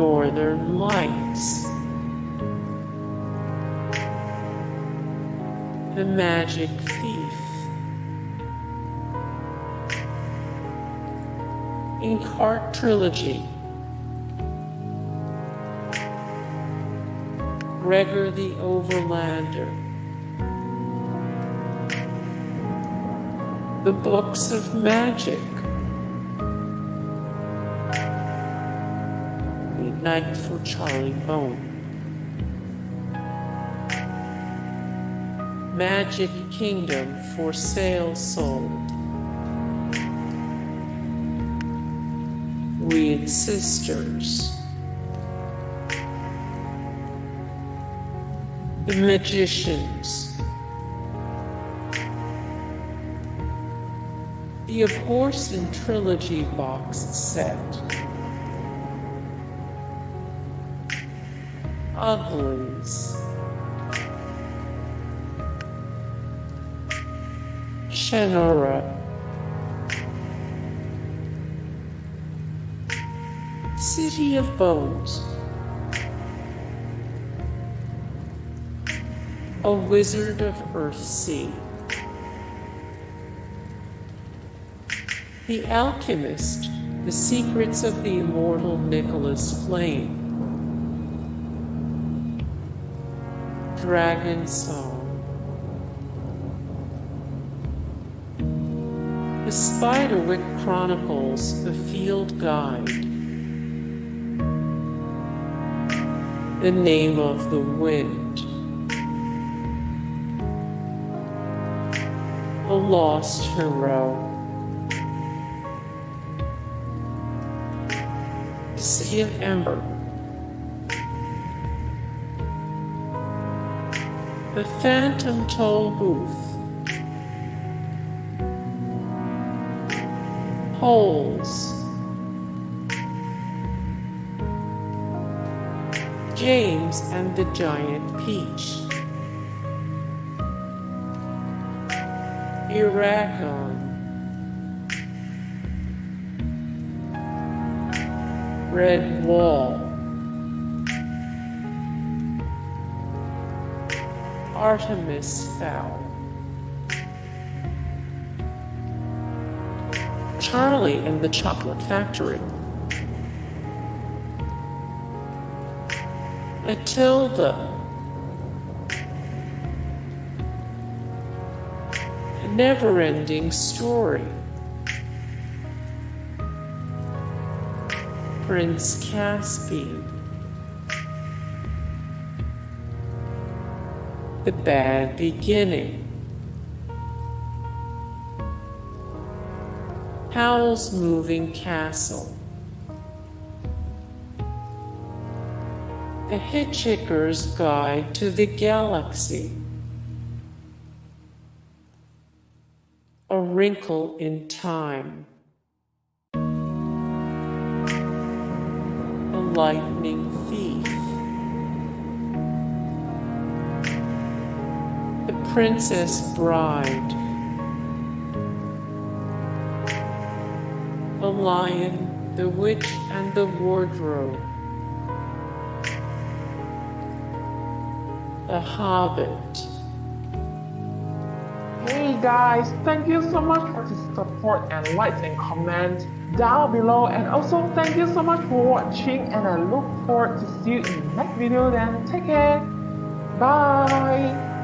Northern Lights. The Magic Thief. Inkheart Trilogy. Gregor the Overlander. The Books of Magic. Midnight for Charlie Bone. Magic Kingdom for Sale Sold. Wyrd Sisters. The Magicians. The Abhorsen Trilogy Box Set. Uglies. Shannara. City of Bones. A Wizard of Earthsea. The Alchemyst, The Secrets of the Immortal Nicholas Flamel. Dragonsong. The Spiderwick Chronicles, The Field Guide. The Name of the Wind. The Lost Hero. City of Ember. The Phantom Tollbooth. Holes. James and the Giant Peach. Eragon. Redwall. Artemis Fowl. Charlie and the Chocolate Factory. Matilda. Neverending Story. Prince Caspian. The Bad Beginning. Howl's Moving Castle. The Hitchhiker's Guide to the Galaxy. A Wrinkle in Time. The Lightning Thief. The Princess Bride. The Lion, the Witch, and the Wardrobe. The Hobbit. Hey guys, thank you so much for the support and likes and comments down below, and also thank you so much for watching, and I look forward to see you in the next video. Then take care, bye.